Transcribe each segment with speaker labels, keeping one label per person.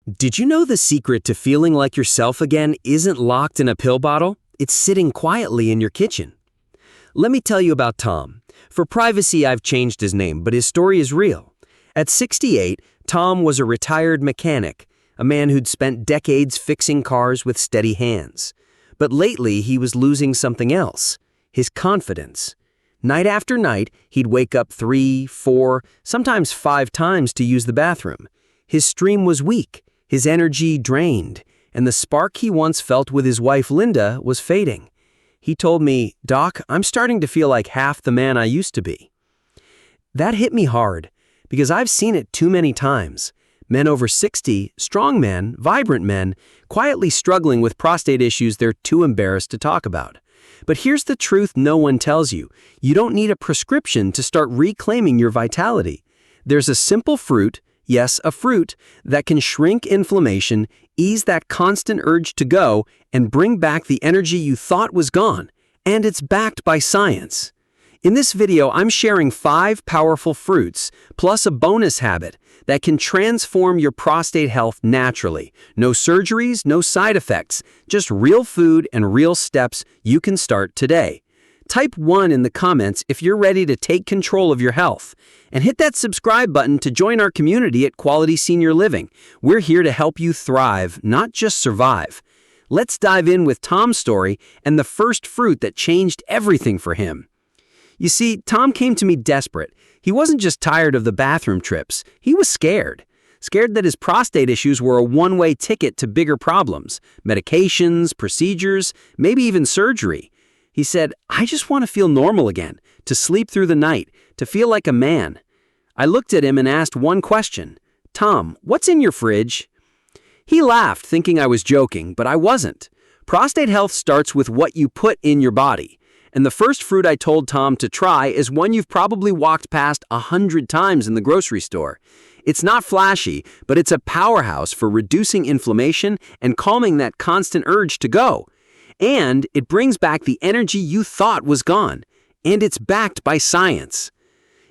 Speaker 1: Did you know the secret to feeling like yourself again isn't locked in a pill bottle? It's sitting quietly in your kitchen. Let me tell you about Tom. For privacy, I've changed his name, but his story is real. At 68, Tom was a retired mechanic, a man who'd spent decades fixing cars with steady hands. But lately, he was losing something else: his confidence. Night after night, he'd wake up 3, 4, sometimes 5 times to use the bathroom. His stream was weak, his energy drained, and the spark he once felt with his wife Linda was fading. He told me, "Doc, I'm starting to feel like half the man I used to be." That hit me hard, because I've seen it too many times. Men over 60, strong men, vibrant men, quietly struggling with prostate issues they're too embarrassed to talk about. But here's the truth no one tells you. You don't need a prescription to start reclaiming your vitality. There's a simple fruit, yes, a fruit, that can shrink inflammation, ease that constant urge to go, and bring back the energy you thought was gone. And it's backed by science. In this video, I'm sharing 5 powerful fruits, plus a bonus habit, that can transform your prostate health naturally. No surgeries, no side effects, just real food and real steps you can start today. Type 1 in the comments if you're ready to take control of your health. And hit that subscribe button to join our community at Quality Senior Living. We're here to help you thrive, not just survive. Let's dive in with Tom's story and the first fruit that changed everything for him. You see, Tom came to me desperate. He wasn't just tired of the bathroom trips. He was scared. Scared that his prostate issues were a one-way ticket to bigger problems. Medications, procedures, maybe even surgery. He said, "I just want to feel normal again, to sleep through the night, to feel like a man." I looked at him and asked one question. "Tom, what's in your fridge?" He laughed, thinking I was joking, but I wasn't. Prostate health starts with what you put in your body. And the first fruit I told Tom to try is one you've probably walked past 100 times in the grocery store. It's not flashy, but it's a powerhouse for reducing inflammation and calming that constant urge to go. And it brings back the energy you thought was gone. And it's backed by science.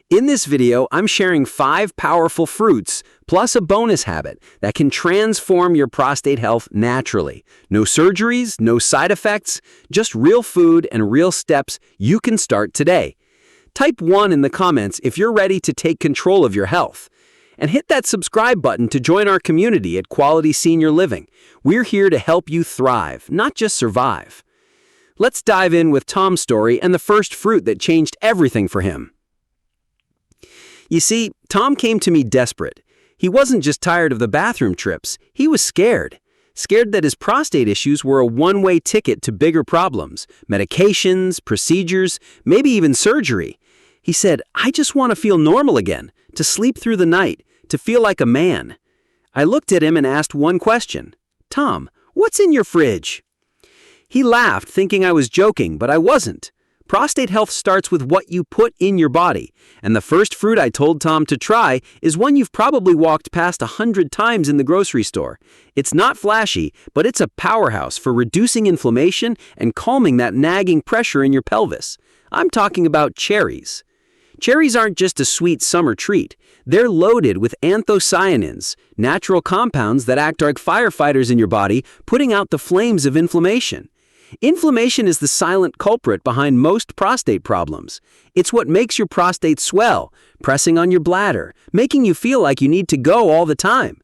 Speaker 1: In this video, I'm sharing 5 powerful fruits, plus a bonus habit that can transform your prostate health naturally. No surgeries, no side effects, just real food and real steps you can start today. Type 1 in the comments if you're ready to take control of your health. And hit that subscribe button to join our community at Quality Senior Living. We're here to help you thrive, not just survive. Let's dive in with Tom's story and the first fruit that changed everything for him. You see, Tom came to me desperate. He wasn't just tired of the bathroom trips, he was scared. Scared that his prostate issues were a one-way ticket to bigger problems, medications, procedures, maybe even surgery. He said, "I just want to feel normal again, to sleep through the night, to feel like a man." I looked at him and asked one question. "Tom, what's in your fridge?" He laughed, thinking I was joking, but I wasn't. Prostate health starts with what you put in your body, and the first fruit I told Tom to try is one you've probably walked past 100 times in the grocery store. It's not flashy, but it's a powerhouse for reducing inflammation and calming that nagging pressure in your pelvis. I'm talking about cherries. Cherries aren't just a sweet summer treat. They're loaded with anthocyanins, natural compounds that act like firefighters in your body, putting out the flames of inflammation. Inflammation is the silent culprit behind most prostate problems. It's what makes your prostate swell, pressing on your bladder, making you feel like you need to go all the time.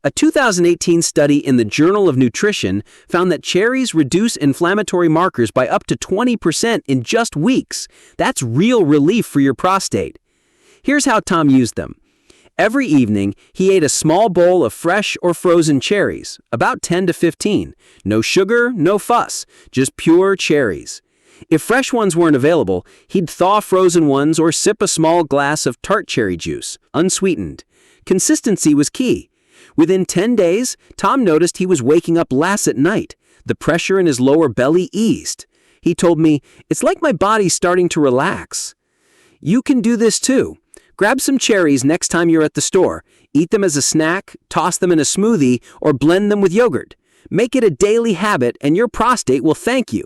Speaker 1: A 2018 study in the Journal of Nutrition found that cherries reduce inflammatory markers by up to 20% in just weeks. That's real relief for your prostate. Here's how Tom used them. Every evening, he ate a small bowl of fresh or frozen cherries, about 10 to 15. No sugar, no fuss, just pure cherries. If fresh ones weren't available, he'd thaw frozen ones or sip a small glass of tart cherry juice, unsweetened. Consistency was key. Within 10 days, Tom noticed he was waking up less at night. The pressure in his lower belly eased. He told me, "It's like my body's starting to relax." You can do this too. Grab some cherries next time you're at the store. Eat them as a snack, toss them in a smoothie, or blend them with yogurt. Make it a daily habit and your prostate will thank you.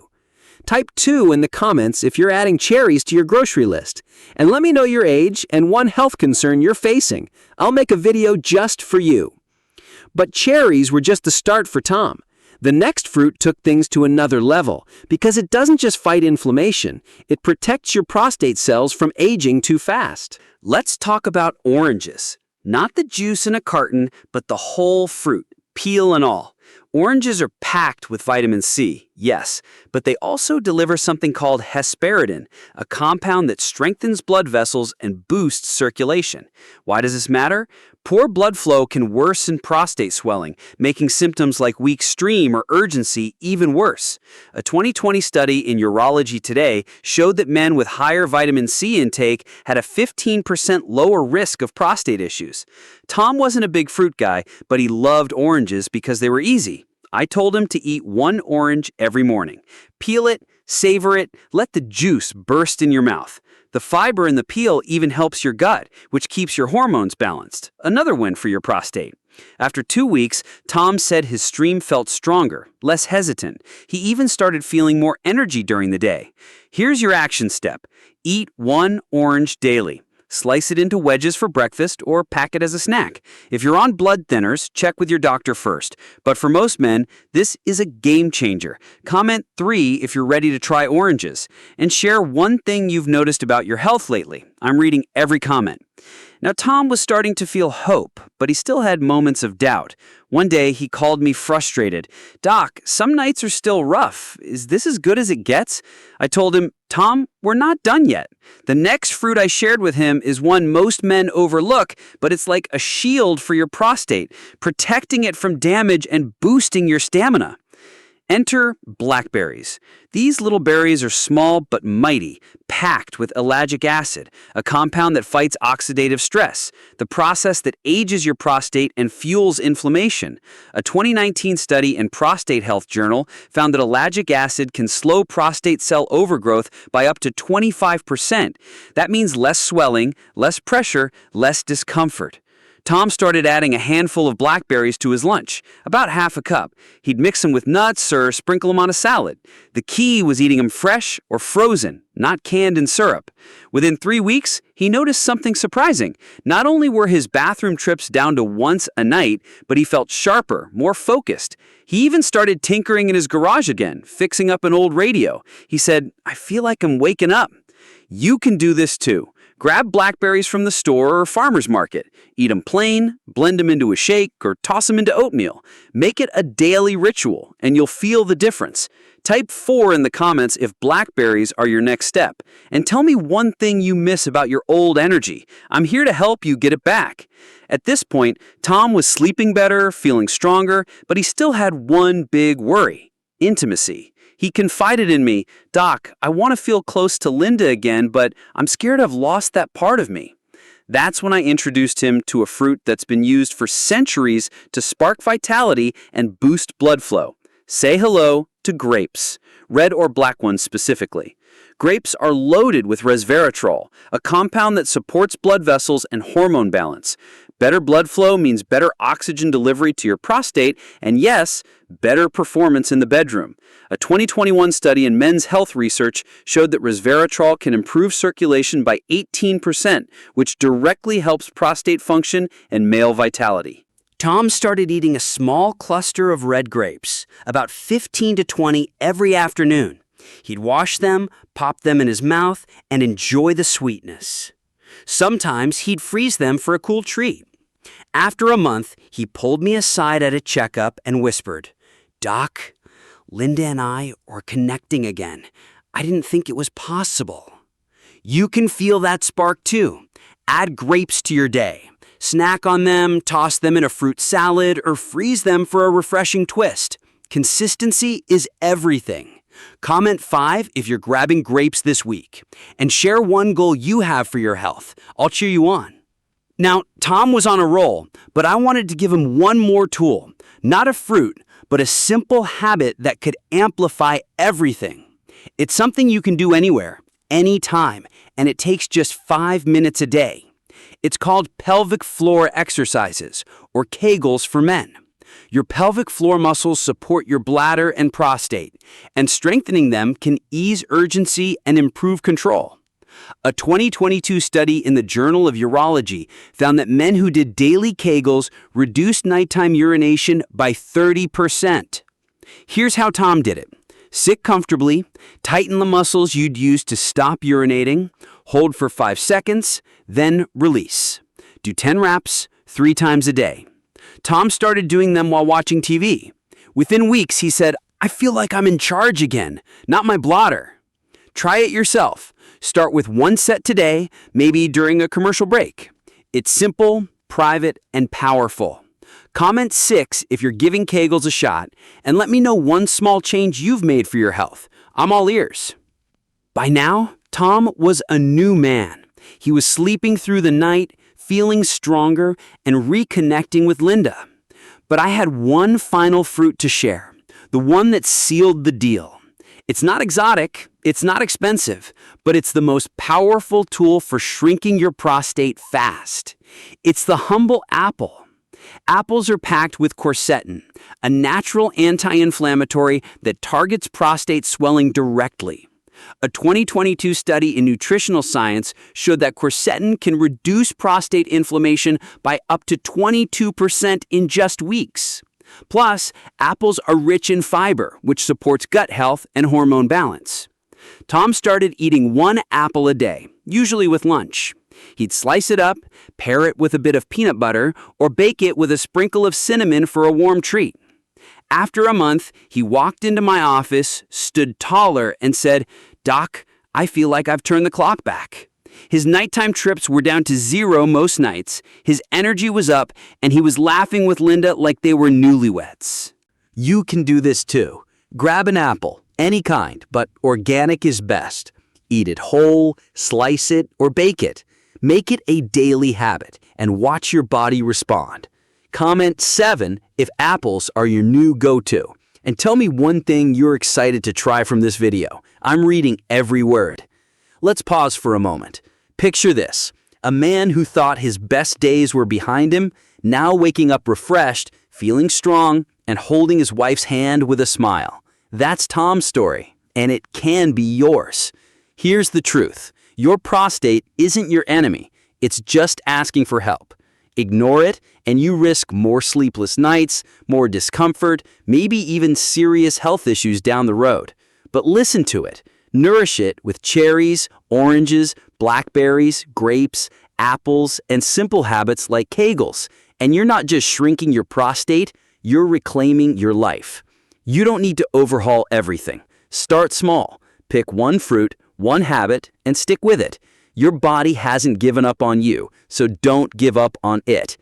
Speaker 1: Type 2 in the comments if you're adding cherries to your grocery list. And let me know your age and one health concern you're facing. I'll make a video just for you. But cherries were just the start for Tom. The next fruit took things to another level because it doesn't just fight inflammation, it protects your prostate cells from aging too fast. Let's talk about oranges. Not the juice in a carton, but the whole fruit, peel and all. Oranges are packed with vitamin C, yes, but they also deliver something called hesperidin, a compound that strengthens blood vessels and boosts circulation. Why does this matter? Poor blood flow can worsen prostate swelling, making symptoms like weak stream or urgency even worse. A 2020 study in Urology Today showed that men with higher vitamin C intake had a 15% lower risk of prostate issues. Tom wasn't a big fruit guy, but he loved oranges because they were easy. I told him to eat one orange every morning. Peel it, savor it, let the juice burst in your mouth. The fiber in the peel even helps your gut, which keeps your hormones balanced. Another win for your prostate. After 2 weeks, Tom said his stream felt stronger, less hesitant. He even started feeling more energy during the day. Here's your action step. Eat one orange daily. Slice it into wedges for breakfast or pack it as a snack. If you're on blood thinners, check with your doctor first. But for most men, this is a game changer. Comment 3 if you're ready to try oranges. And share one thing you've noticed about your health lately. I'm reading every comment. Now, Tom was starting to feel hope, but he still had moments of doubt. One day, he called me frustrated. "Doc, some nights are still rough. Is this as good as it gets?" I told him, "Tom, we're not done yet." The next fruit I shared with him is one most men overlook, but it's like a shield for your prostate, protecting it from damage and boosting your stamina. Enter blackberries. These little berries are small but mighty, packed with ellagic acid, a compound that fights oxidative stress, the process that ages your prostate and fuels inflammation. A 2019 study in Prostate Health Journal found that ellagic acid can slow prostate cell overgrowth by up to 25%. That means less swelling, less pressure, less discomfort. Tom started adding a handful of blackberries to his lunch, about half a cup. He'd mix them with nuts or sprinkle them on a salad. The key was eating them fresh or frozen, not canned in syrup. Within 3 weeks, he noticed something surprising. Not only were his bathroom trips down to once a night, but he felt sharper, more focused. He even started tinkering in his garage again, fixing up an old radio. He said, "I feel like I'm waking up." You can do this too. Grab blackberries from the store or farmer's market. Eat them plain, blend them into a shake, or toss them into oatmeal. Make it a daily ritual, and you'll feel the difference. Type 4 in the comments if blackberries are your next step. And tell me one thing you miss about your old energy. I'm here to help you get it back. At this point, Tom was sleeping better, feeling stronger, but he still had one big worry: intimacy. He confided in me, "Doc, I want to feel close to Linda again, but I'm scared I've lost that part of me." That's when I introduced him to a fruit that's been used for centuries to spark vitality and boost blood flow. Say hello to grapes, red or black ones specifically. Grapes are loaded with resveratrol, a compound that supports blood vessels and hormone balance. Better blood flow means better oxygen delivery to your prostate, and yes, better performance in the bedroom. A 2021 study in Men's Health Research showed that resveratrol can improve circulation by 18%, which directly helps prostate function and male vitality. Tom started eating a small cluster of red grapes, about 15 to 20 every afternoon. He'd wash them, pop them in his mouth, and enjoy the sweetness. Sometimes he'd freeze them for a cool treat. After a month, he pulled me aside at a checkup and whispered, "Doc, Linda and I are connecting again. I didn't think it was possible." You can feel that spark too. Add grapes to your day. Snack on them, toss them in a fruit salad, or freeze them for a refreshing twist. Consistency is everything. Comment 5 if you're grabbing grapes this week. And share one goal you have for your health. I'll cheer you on. Now, Tom was on a roll, but I wanted to give him one more tool. Not a fruit, but a simple habit that could amplify everything. It's something you can do anywhere, anytime, and it takes just 5 minutes a day. It's called pelvic floor exercises, or Kegels for men. Your pelvic floor muscles support your bladder and prostate, and strengthening them can ease urgency and improve control. A 2022 study in the Journal of Urology found that men who did daily Kegels reduced nighttime urination by 30%. Here's how Tom did it. Sit comfortably, tighten the muscles you'd use to stop urinating, hold for 5 seconds, then release. Do 10 reps, 3 times a day. Tom started doing them while watching TV. Within weeks, he said, "I feel like I'm in charge again, not my bladder." Try it yourself. Start with 1 set today, maybe during a commercial break. It's simple, private, and powerful. Comment 6 if you're giving Kegels a shot, and let me know one small change you've made for your health. I'm all ears. By now, Tom was a new man. He was sleeping through the night, feeling stronger, and reconnecting with Linda. But I had one final fruit to share, the one that sealed the deal. It's not exotic, it's not expensive, but it's the most powerful tool for shrinking your prostate fast. It's the humble apple. Apples are packed with quercetin, a natural anti-inflammatory that targets prostate swelling directly. A 2022 study in Nutritional Science showed that quercetin can reduce prostate inflammation by up to 22% in just weeks. Plus, apples are rich in fiber, which supports gut health and hormone balance. Tom started eating 1 apple a day, usually with lunch. He'd slice it up, pair it with a bit of peanut butter, or bake it with a sprinkle of cinnamon for a warm treat. After a month, he walked into my office, stood taller, and said, "Doc, I feel like I've turned the clock back." His nighttime trips were down to 0 most nights, his energy was up, and he was laughing with Linda like they were newlyweds. You can do this too. Grab an apple, any kind, but organic is best. Eat it whole, slice it, or bake it. Make it a daily habit and watch your body respond. Comment 7 if apples are your new go-to. And tell me one thing you're excited to try from this video. I'm reading every word. Let's pause for a moment. Picture this. A man who thought his best days were behind him, now waking up refreshed, feeling strong, and holding his wife's hand with a smile. That's Tom's story, and it can be yours. Here's the truth. Your prostate isn't your enemy. It's just asking for help. Ignore it, and you risk more sleepless nights, more discomfort, maybe even serious health issues down the road. But listen to it. Nourish it with cherries, oranges, blackberries, grapes, apples, and simple habits like Kegels. And you're not just shrinking your prostate, you're reclaiming your life. You don't need to overhaul everything. Start small. Pick one fruit, one habit, and stick with it. Your body hasn't given up on you, so don't give up on it.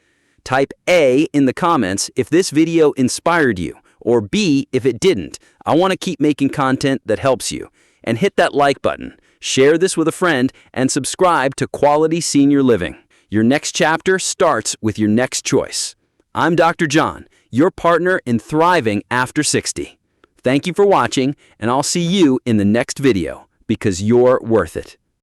Speaker 1: Type A in the comments if this video inspired you, or B if it didn't. I want to keep making content that helps you. And hit that like button, share this with a friend, and subscribe to Quality Senior Living. Your next chapter starts with your next choice. I'm Dr. John, your partner in thriving after 60. Thank you for watching, and I'll see you in the next video, because you're worth it.